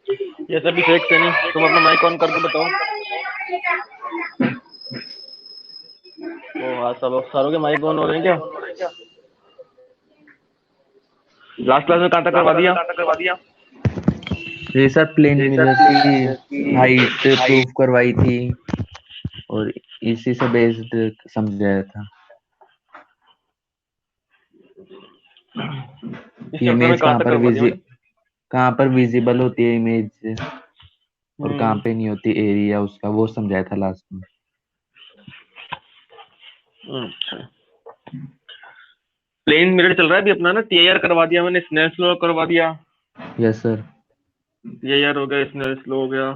ये सभी फेक से नहीं। तुम अपना माइक ऑन करके बताओ। ओ हाँ, सब सारों के माइक ऑन हो रहे हैं क्या? लास्ट क्लास में कहाँ तक करवा दिया? ये सर प्लेन मिरर की हाइट प्रूफ करवाई थी और इसी से बेस्ड समझाया था इस कि चैप्टर में इमेज कहाँ तक करवा दिया मैंने? कहाँ पर विजिबल होती है इमेज और कहाँ हम्म। पे नहीं होती एरिया उसका, वो समझाया था लास्ट में। अच्छा। प्लेन मिरर चल रहा है अभी अपना ना। टीआईआर करवा दिया मैंने, स्नेल्स लॉ करवा दिया। Yes sir. टीआईआर हो गया, स्नेल्स लॉ हो गया।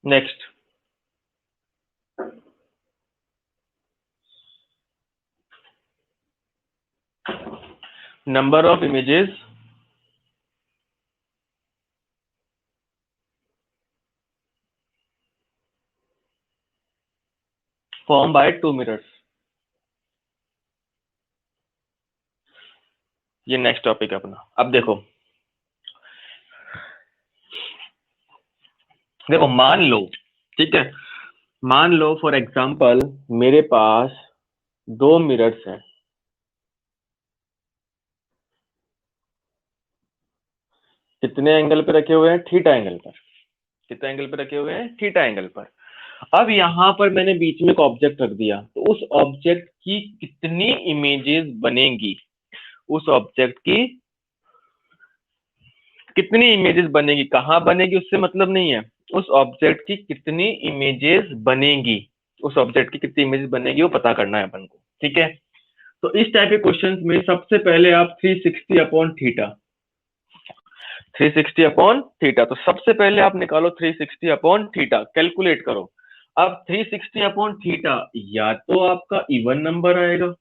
Next, number of images form by two mirrors. ये नेक्स्ट टॉपिक है अपना। अब देखो, देखो मान लो, ठीक है, मान लो फॉर एग्जांपल मेरे पास दो मिरर्स हैं। कितने एंगल पे रखे हुए हैं? थीटा एंगल पर। कितने एंगल पे रखे हुए हैं? थीटा एंगल पर। अब यहां पर मैंने बीच में एक ऑब्जेक्ट रख दिया, तो उस ऑब्जेक्ट की कितनी इमेजेस बनेंगी? उस ऑब्जेक्ट की कितनी इमेजेस बनेगी? कहां बनेगी उससे मतलब नहीं है, उस ऑब्जेक्ट की कितनी इमेजेस बनेगी, उस ऑब्जेक्ट की कितनी इमेजेस बनेगी वो पता करना है अपन को। ठीक है, तो इस टाइप के क्वेश्चंस में सबसे पहले आप 360 अपॉन थीटा, 360 अपॉन थीटा, तो सबसे पहले आप निकालो 360 अपॉन थीटा, कैलकुलेट करो। अब 360 अपॉन थीटा या तो आपका इवन नंबर आएगा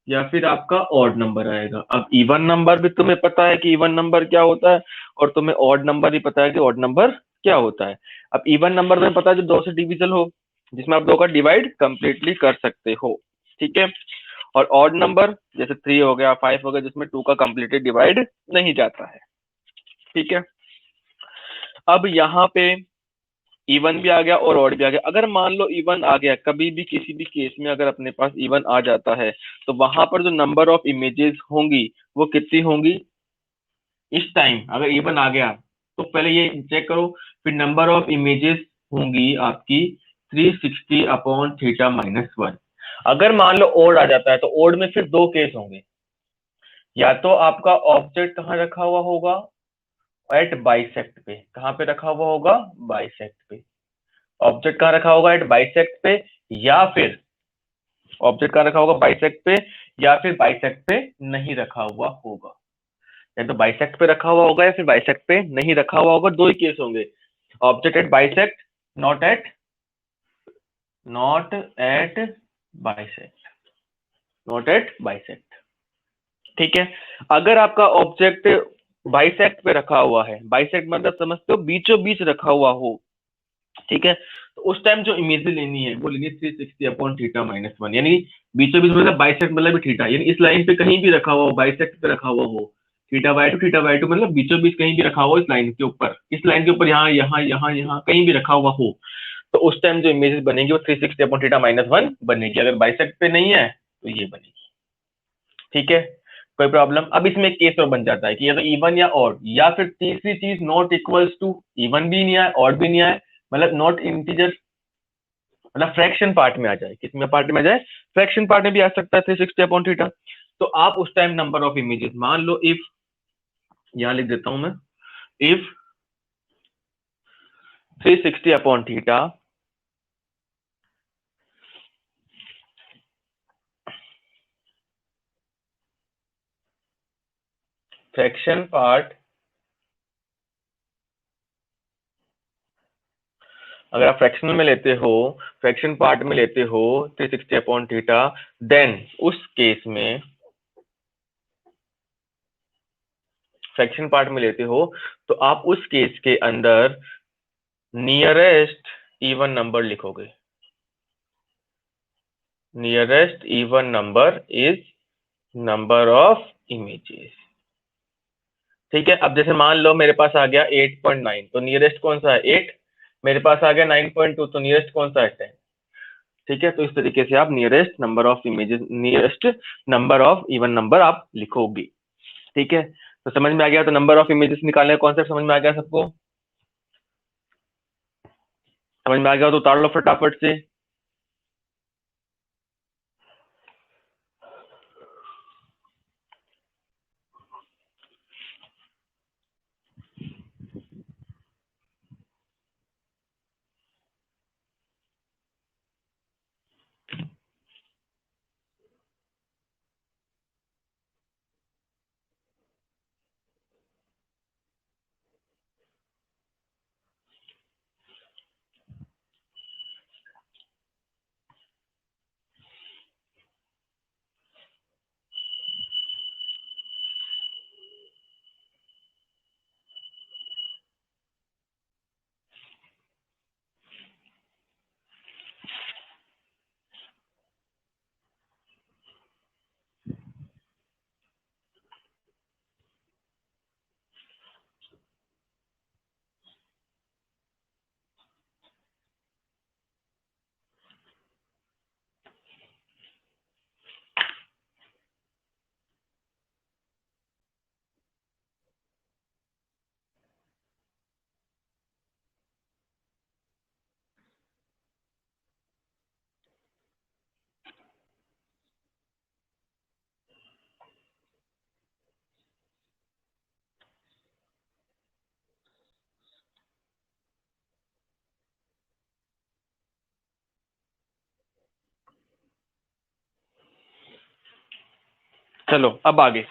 या फिर आपका ऑड नंबर आएगा। अब इवन नंबर भी तुम्हें पता है कि इवन नंबर क्या होता है, और तुम्हें ऑड नंबर भी पता है कि ऑड नंबर क्या होता है। अब इवन नंबर तुम्हें पता है जो दो से डिविजल हो, जिसमें आप दो का डिवाइड कंप्लीटली कर सकते हो। ठीक है, और ऑड नंबर जैसे 3 हो गया, 5 हो गया, जिसमें 2 का कंप्लीटली डिवाइड नहीं जाता है। ठीक है, अब यहाँ पे इवन भी आ गया और ऑड भी आ गया। अगर मान लो इवन आ गया, कभी भी किसी भी केस में अगर अपने पास इवन आ जाता है, तो वहां पर जो नंबर ऑफ इमेजेस होंगी वो कितनी होंगी? इस टाइम अगर इवन आ गया तो पहले ये चेक करो, फिर नंबर ऑफ इमेजेस होंगी आपकी 360 अपॉन थीटा माइनस 1। अगर मान लो ओड आ जाता है तो ओड में फिर दो केस होंगे, या तो आपका ऑब्जेक्ट कहाँ रखा हुआ होगा? एट बाइसेक्ट पे। कहाँ पे रखा हुआ होगा? बाइसेक्ट पे। ऑब्जेक्ट कहाँ रखा होगा? एट बाइसेक्ट पे, या फिर ऑब्जेक्ट कहाँ रखा होगा? बाइसेक्ट पे, या फिर बाइसेक्ट पे नहीं रखा हुआ होगा। या तो बाइसेक्ट पे रखा हुआ होगा या फिर बाइसेक्ट पे नहीं रखा हुआ होगा, दो ही केस होंगे। Object at bisect, not at, not at bisect, not at bisect. ठीक है, अगर आपका ऑब्जेक्ट बाइसेक्ट पे रखा हुआ है, बाइसेक्ट मतलब समझते हो बीचों बीच रखा हुआ हो, ठीक है, तो उस टाइम जो इमेज लेनी है वो लेनी है 360 अपॉन थीटा माइनस 1, यानी बीचों बीच मतलब बाइसेक्ट मतलब भी थीटा, यानी इस लाइन पे कहीं भी रखा हुआ हो, बाइसेक्ट पे रखा हुआ हो, थीटा बाई टू मतलब बीचों बीच कहीं भी रखा हो इस लाइन के ऊपर, इस लाइन के ऊपर, यहाँ यहाँ यहाँ यहाँ कहीं भी रखा हुआ हो, तो उस टाइम जो इमेजेस बनेगी वो 360 अपॉन थीटा माइनस 1 बनेगी। अगर बाइसेक्ट पे नहीं है तो ये बनेगी। ठीक है, कोई प्रॉब्लम? अब इसमें एक केस और बन जाता है कि या तो इवन या ऑड, या फिर तीसरी चीज नॉट इक्वल्स टू, इवन भी नहीं आए ऑड भी नहीं आए, मतलब नॉट इंटीजर, मतलब फ्रैक्शन पार्ट में आ जाए। कितने पार्ट में आ जाए? फ्रैक्शन पार्ट में भी आ सकता है 360 अपॉन थीटा। तो आप उस टाइम नंबर ऑफ इमेजेस मान लो, इफ, यहां लिख देता हूं मैं, if 360 upon theta fraction part, अगर आप फ्रैक्शनल में लेते हो, फ्रैक्शन पार्ट में लेते हो 360 अपॉन थीटा, देन उस केस में फ्रैक्शन पार्ट में लेते हो तो आप उस केस के अंदर नियरेस्ट इवन नंबर लिखोगे। Nearest even number is number of images. ठीक है, अब जैसे मान लो मेरे पास आ गया 8.9, तो नियरेस्ट कौन सा है 8, मेरे पास आ गया 9.2, तो नियरेस्ट कौन सा है 10। ठीक है, तो इस तरीके से आप nearest number of images, nearest number of even number आप लिखोगे। ठीक है, तो समझ में आ गया। तो नंबर ऑफ इमेजेस निकालने का कॉन्सेप्ट समझ में आ गया सबको? समझ में आ गया तो उतार लो फटाफट से। चलो अब आगे।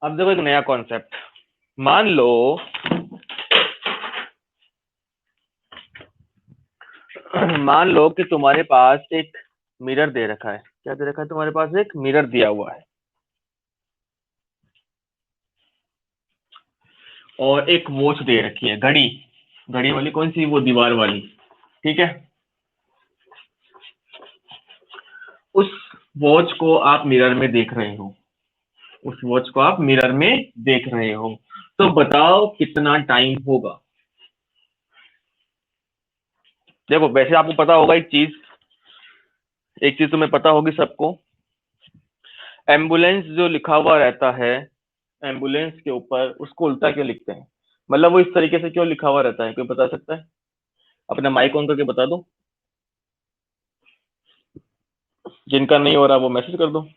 अब देखो एक नया कॉन्सेप्ट। मान लो कि तुम्हारे पास एक मिरर दे रखा है। क्या दे रखा है? तुम्हारे पास एक मिरर दिया हुआ है और एक वॉच दे रखी है, घड़ी। घड़ी वाली कौन सी? वो दीवार वाली। ठीक है, उस वॉच को आप मिरर में देख रहे हो, उस वॉच को आप मिरर में देख रहे हो, तो बताओ कितना टाइम होगा। देखो वैसे आपको पता होगा एक चीज तुम्हें पता होगी सबको। एम्बुलेंस जो लिखा हुआ रहता है, एम्बुलेंस के ऊपर उसको उल्टा क्यों लिखते हैं? मतलब वो इस तरीके से क्यों लिखा हुआ रहता है, कोई बता सकता है? अपना माइक ऑन करके बता दो। जिनका नहीं हो रहा वो मैसेज कर दो।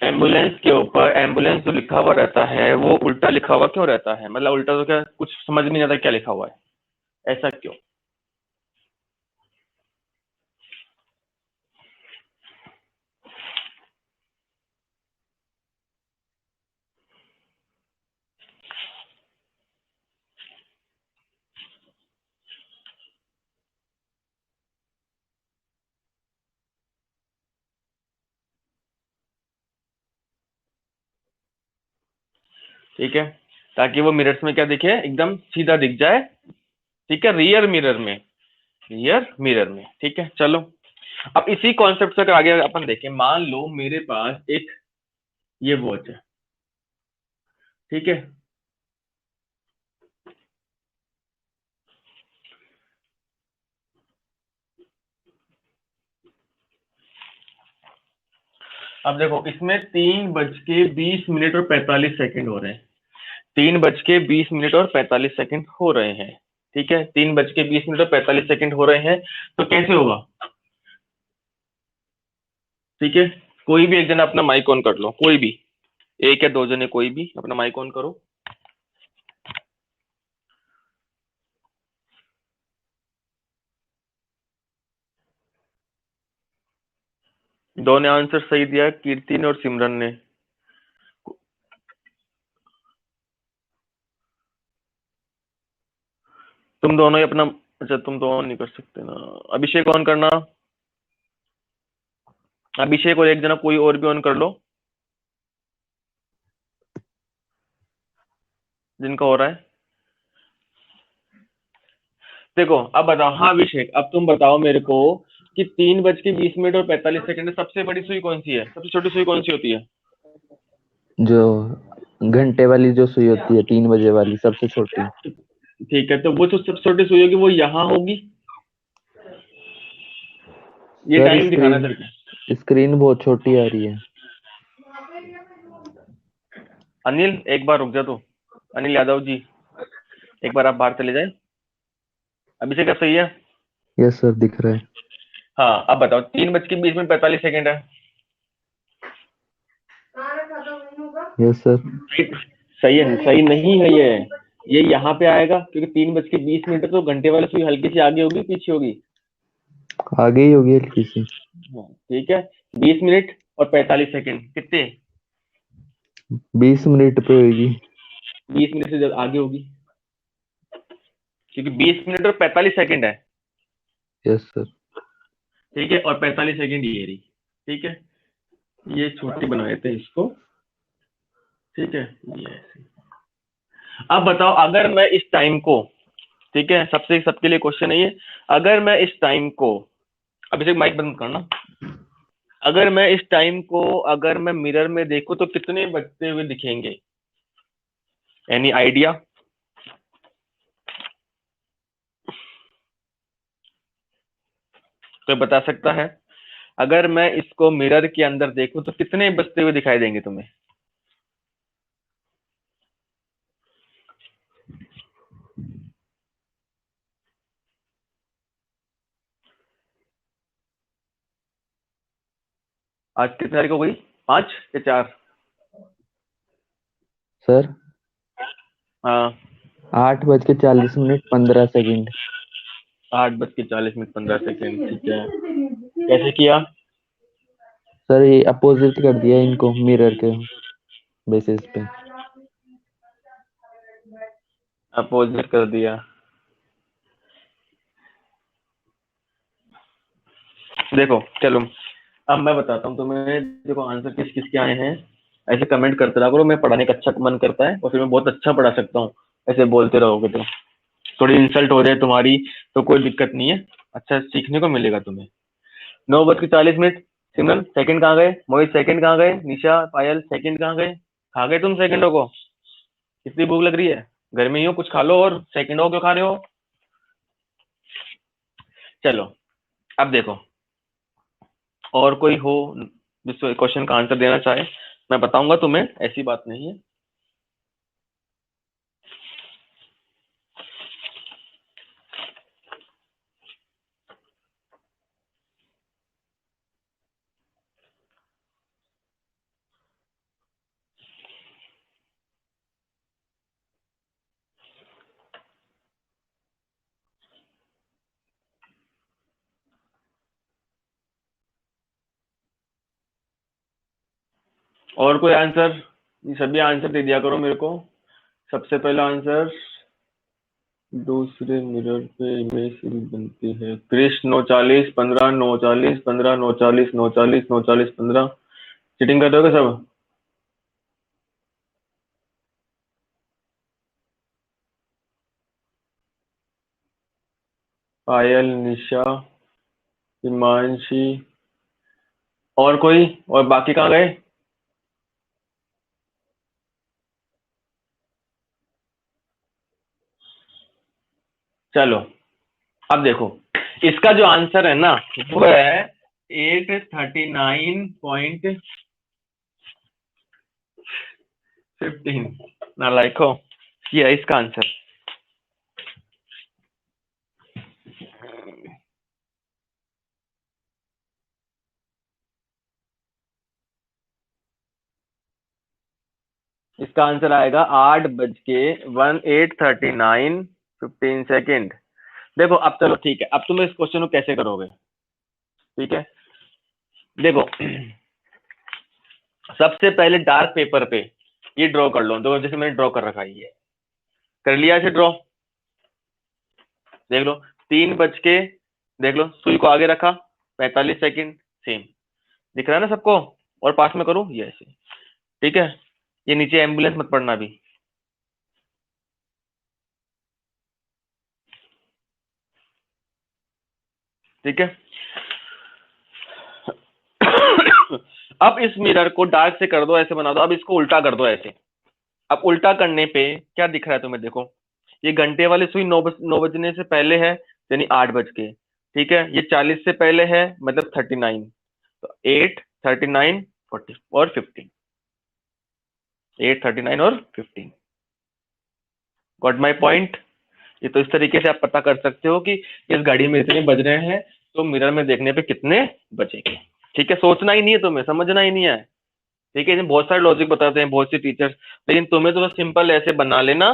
एम्बुलेंस के ऊपर एम्बुलेंस जो लिखा हुआ रहता है वो उल्टा लिखा हुआ क्यों रहता है? मतलब उल्टा तो क्या, कुछ समझ नहीं आता क्या लिखा हुआ है, ऐसा क्यों? ठीक है, ताकि वो मिरर्स में क्या दिखे, एकदम सीधा दिख जाए। ठीक है, रियर मिरर में, रियर मिरर में। ठीक है, चलो अब इसी कॉन्सेप्ट से अगर आगे अपन देखें, मान लो मेरे पास एक ये वॉच है। ठीक है, अब देखो इसमें 3:20 और 45 सेकंड हो रहे हैं। 3:20 और 45 सेकंड हो रहे हैं। ठीक है, 3:20 और 45 सेकंड हो रहे हैं, तो कैसे होगा? ठीक है, कोई भी एक जना अपना माइक ऑन कर लो, कोई भी, एक या दो जने कोई भी अपना माइक ऑन करो। दो ने आंसर सही दिया, कीर्ति ने और सिमरन ने। तुम दोनों ही अपना, अच्छा तुम तो ऑन नहीं कर सकते ना। अभिषेक ऑन करना, अभिषेक और एक जना कोई और भी ऑन कर लो जिनका हो रहा है। देखो अब बताओ, हाँ अभिषेक अब तुम बताओ मेरे को कि 3:20 और 45 सेकंड सबसे बड़ी सुई कौन सी है, सबसे छोटी सुई कौन सी होती है? जो घंटे वाली जो सुई होती है 3 बजे वाली, सबसे छोटी। ठीक है, तो वो जो सबसे छोटी सुई होगी वो यहाँ होगी। ये सर टाइम दिखाना तेरे को। स्क्रीन बहुत छोटी आ रही है। अनिल एक बार रुक जा तू, अनिल यादव जी एक बार आप बाहर चले जाए। अभिषेक अब सही है? यस सर, दिख रहा है। हाँ अब बताओ, 3:20 है। Yes sir. सही है, सही नहीं है ये यहाँ पे आएगा क्योंकि 3:20 तो घंटे वाली सुई हल्की सी आगे होगी पीछे होगी? आगे ही होगी हल्की सी। हाँ, ठीक है। 20 मिनट और 45 सेकंड कितने? 20 मिनट पे होगी। 20 मिनट से जब आगे होगी क्योंकि 20 मिनट और 45 सेकंड है। Yes sir. ठीक है, और 45 सेकंड ये रही। ठीक है, ये छोटी बनाए थे इसको। ठीक है, ये ऐसे। अब बताओ अगर मैं इस टाइम को, ठीक है सबसे सबके लिए क्वेश्चन है ये, अगर मैं इस टाइम को, अभिषेक माइक बंद करना, अगर मैं इस टाइम को अगर मैं मिरर में देखूं तो कितने बजते हुए दिखेंगे? Any idea? तो बता सकता है, अगर मैं इसको मिरर के अंदर देखूं तो कितने बजते हुए दिखाई देंगे तुम्हें? आज कितनी तारीख हो गई, 5 या 4? सर हाँ 8:40 15 सेकंड। 8:40 15 ठीक है। कैसे किया? सर ये अपोजिट कर दिया इनको मिरर के बेसिस पे। अपोजिट कर दिया। देखो चलो अब मैं बताता हूँ तुम्हें, देखो आंसर किस किस के आए हैं। ऐसे कमेंट करते रहा करो, मैं पढ़ाने का अच्छा मन करता है और फिर मैं बहुत अच्छा पढ़ा सकता हूँ। ऐसे बोलते रहोगे तो थोड़ी इंसल्ट हो जाए तुम्हारी तो कोई दिक्कत नहीं है, अच्छा सीखने को मिलेगा तुम्हें। 9:40 सिमरन सेकंड कहाँ गए, मोहित सेकंड कहाँ गए, निशा पायल सेकंड कहाँ गए? खा गए तुम सेकंडों को? कितनी भूख लग रही है? घर में ही हो, कुछ खा लो, और सेकंडों क्यों खा रहे हो? चलो अब देखो, और कोई हो जिस क्वेश्चन का आंसर देना चाहे, मैं बताऊंगा तुम्हें, ऐसी बात नहीं है। और कोई आंसर? ये सभी आंसर दे दिया करो मेरे को। सबसे पहला आंसर, दूसरे मिरर पे इमेज सीरीज बनती है। क्रिश 9:40 15 9:40 15 9:40 9:40 9:40 15। चीटिंग कर दोगे सब? पायल, निशा, हिमांशी, और कोई? और बाकी कहाँ गए? चलो अब देखो, इसका जो आंसर है ना वो है 839.15 ना लाइको, ये है इसका आंसर। इसका आंसर आएगा 8:08:39 देखो अब चलो ठीक है, अब तुम इस क्वेश्चन को कैसे करोगे? ठीक है, देखो, सबसे पहले डार्क पेपर पे ये ड्रॉ कर लो। देखो जैसे मैंने ड्रॉ कर रखा है, ये कर लिया ऐसे ड्रॉ। देख लो 3 बज के, देख लो सुई को आगे रखा, 45 सेकंड, सेम दिख रहा है ना सबको। और पास में करूँ ये ऐसे, ठीक है। ये नीचे एम्बुलेंस मत पड़ना अभी, ठीक है। अब इस मिरर को डार्क से कर दो, ऐसे बना दो। अब इसको उल्टा कर दो ऐसे। अब उल्टा करने पे क्या दिख रहा है तुम्हें, देखो ये घंटे वाली सुई 9 बजने से पहले है, यानी 8 बज के, ठीक है। ये 40 से पहले है, मतलब 39। तो 8, 39, 40 और 15। 8, 39 और 15। Got my point. ये तो इस तरीके से आप पता कर सकते हो कि इस घड़ी में इतने बज रहे हैं, तो मिरर में देखने पे कितने बचेंगे। ठीक है, सोचना ही नहीं है तुम्हें, समझना ही नहीं है। ठीक है, इसमें बहुत सारे लॉजिक बताते हैं बहुत सी टीचर्स, लेकिन तुम्हें तो बस सिंपल ऐसे बना लेना,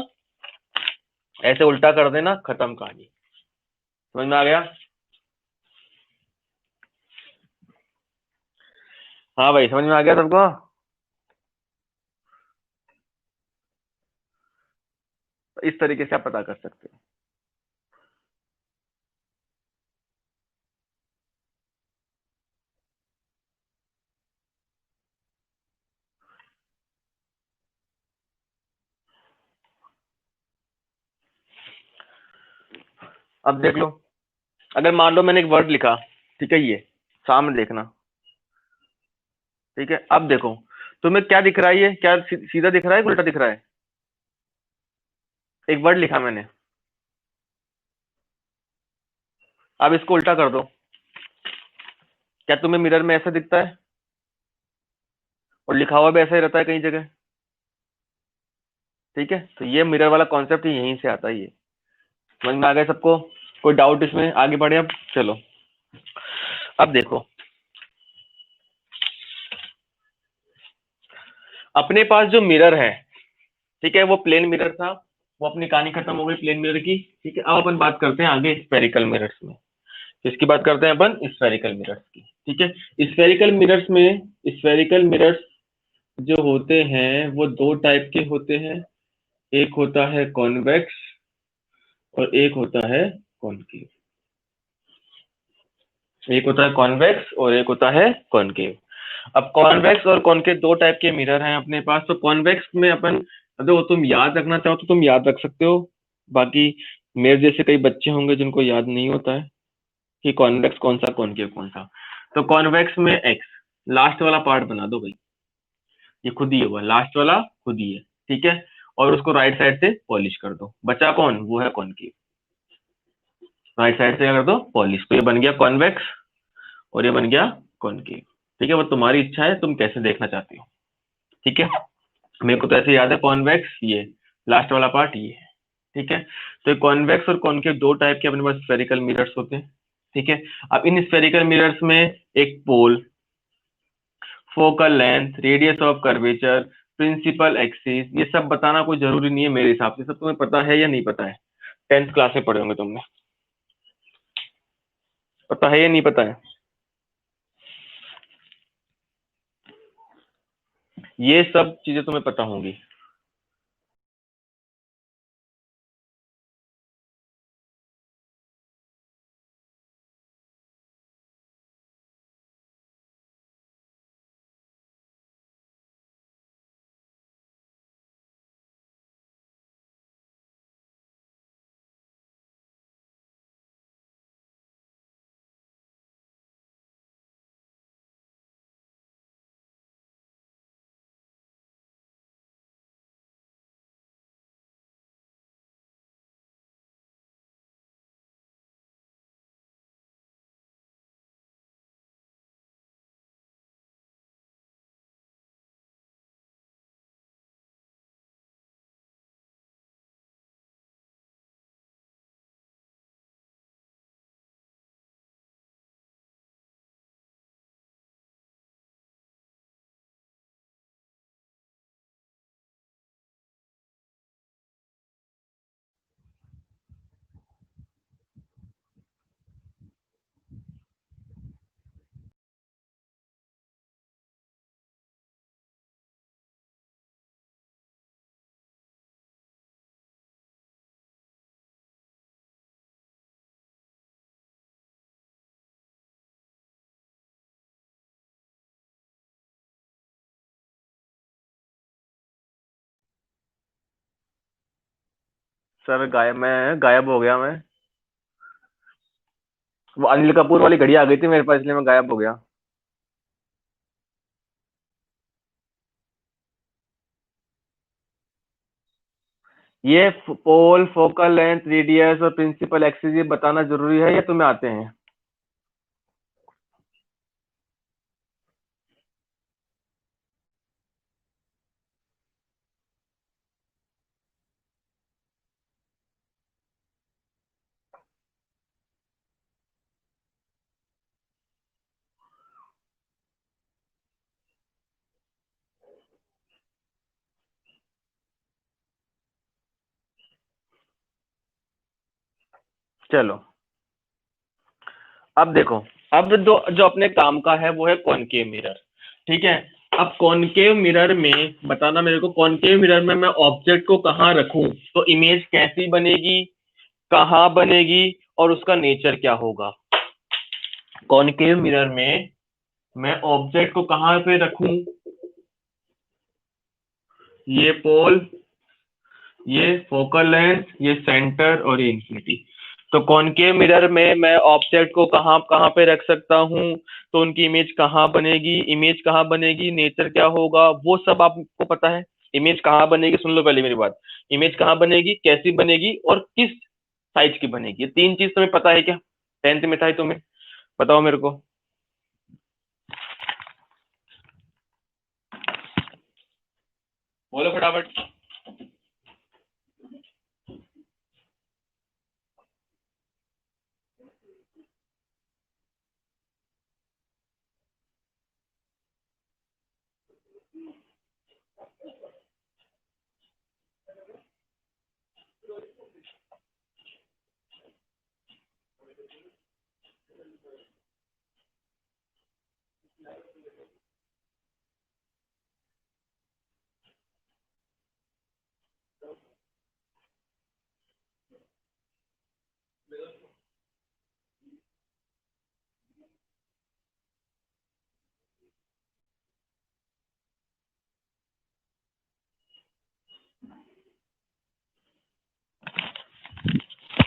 ऐसे उल्टा कर देना, खत्म कहानी। समझ में आ गया? हाँ भाई, समझ में आ गया सबको? इस तरीके से आप पता कर सकते हो। अब देख लो, अगर मान लो मैंने एक वर्ड लिखा, ठीक है, ये सामने देखना, ठीक है। अब देखो तुम्हें क्या दिख रहा है, ये क्या सीधा दिख रहा है कि उल्टा दिख रहा है? एक वर्ड लिखा मैंने, अब इसको उल्टा कर दो, क्या तुम्हें मिरर में ऐसा दिखता है? और लिखा हुआ भी ऐसा ही रहता है कई जगह, ठीक है। तो ये मिरर वाला कॉन्सेप्ट यहीं से आता है। ये समझ में आ गया सबको? कोई डाउट इसमें? आगे बढ़े अब, चलो। अब देखो, अपने पास जो मिरर है, ठीक है, वो प्लेन मिरर था, वो अपनी कहानी खत्म हो गई प्लेन मिरर की, ठीक है। अब अपन बात करते हैं आगे स्फेरिकल मिरर्स में। किसकी बात करते हैं अपन? स्फेरिकल मिरर्स की, ठीक है। स्फेरिकल मिरर्स में, स्फेरिकल मिरर्स जो होते हैं वो दो टाइप के होते हैं। एक होता है कॉन्वेक्स और एक होता है कॉनकेव। एक होता है कॉन्वेक्स और एक होता है कॉनकेव। अब कॉन्वेक्स और कॉनकेव दो टाइप के मिरर हैं अपने पास। तो कॉन्वेक्स में अपन, देखो तुम याद रखना चाहो तो तुम याद रख सकते हो, बाकी मेरे जैसे कई बच्चे होंगे जिनको याद नहीं होता है कि कॉन्वेक्स कौन सा कॉनकेव कौन सा। तो कॉन्वेक्स में एक्स, लास्ट वाला पार्ट बना दो भाई, ये खुद ही होगा, लास्ट वाला खुद ही है, ठीक है। और उसको राइट साइड से पॉलिश कर दो, बचा कौन? वो है कॉनकेव। राइट साइड से क्या कर दो? पॉलिश। तो ये बन गया कॉन्वेक्स और ये बन गया कॉनकेव, ठीक है। वो तुम्हारी इच्छा है, तुम कैसे देखना चाहती हो, ठीक है। मेरे को तो ऐसे याद है, कॉन्वेक्स ये, लास्ट वाला पार्ट ये है, ठीक है। तो कॉन्वेक्स और कॉनकेव दो टाइप के अपने पास स्फेरिकल मिरर्स होते हैं, ठीक है। अब इन स्फेरिकल मिरर्स में एक pole, focal length, radius of curvature, principal axis, ये सब बताना कोई जरूरी नहीं है मेरे हिसाब से। सब तुम्हें पता है या नहीं पता है? 10th क्लास में पढ़े होंगे तुमने। पता है या नहीं पता है? ये सब चीजें तुम्हें पता होंगी। सर गायब हो गया मैं। वो अनिल कपूर वाली घड़ी आ गई थी मेरे पास, इसलिए मैं गायब हो गया। ये पोल, फोकल लेंथ, रेडियस और प्रिंसिपल एक्सिस ये बताना जरूरी है या तुम्हें आते हैं? चलो, अब देखो। अब जो जो अपने काम का है वो है कॉनकेव मिरर। ठीक है। अब कॉनकेव मिरर में बताना मेरे को, कॉनकेव मिरर में मैं ऑब्जेक्ट को कहाँ रखूं तो इमेज कैसी बनेगी, कहाँ बनेगी और उसका नेचर क्या होगा। कॉनकेव मिरर में मैं ऑब्जेक्ट को कहाँ पे रखूं? ये पोल, ये फोकल लेंथ, ये सेंटर और ये इंफिनिटी। तो कॉनकेव मिरर में मैं ऑब्जेक्ट को कहाँ कहाँ पे रख सकता हूँ, तो उनकी इमेज कहाँ बनेगी, नेचर क्या होगा, वो सब आपको पता है। इमेज कहाँ बनेगी, सुन लो पहले मेरी बात। इमेज कहाँ बनेगी, कैसी बनेगी और किस साइज की बनेगी, ये तीन चीज तुम्हें पता है क्या? 10th में था ये तुम्हें? बताओ मेरे को। बोलो फटाफट।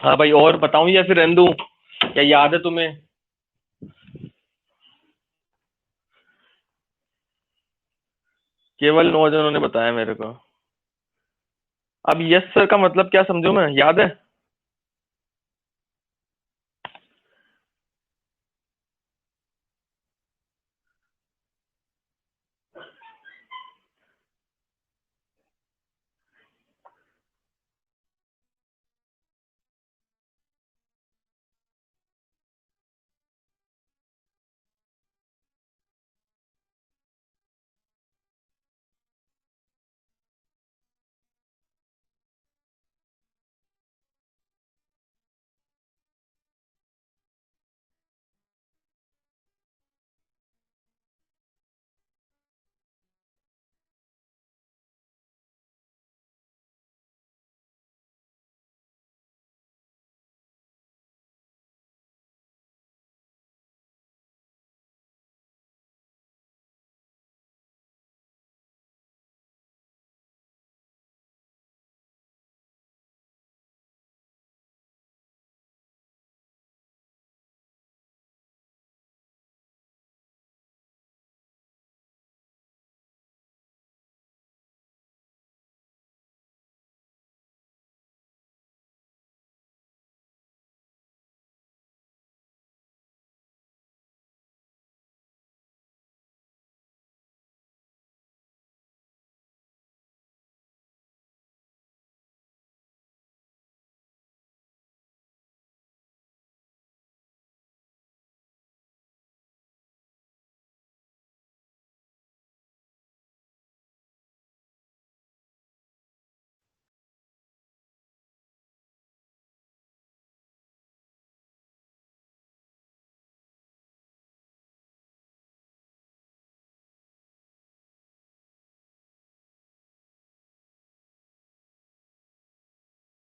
हाँ भाई, और बताऊं या फिर रहने दूं? क्या याद है तुम्हें? केवल 9 जनों ने बताया मेरे को। अब यस सर का मतलब क्या समझूं मैं, याद है?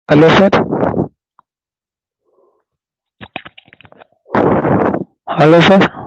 Hello sir. Hello sir.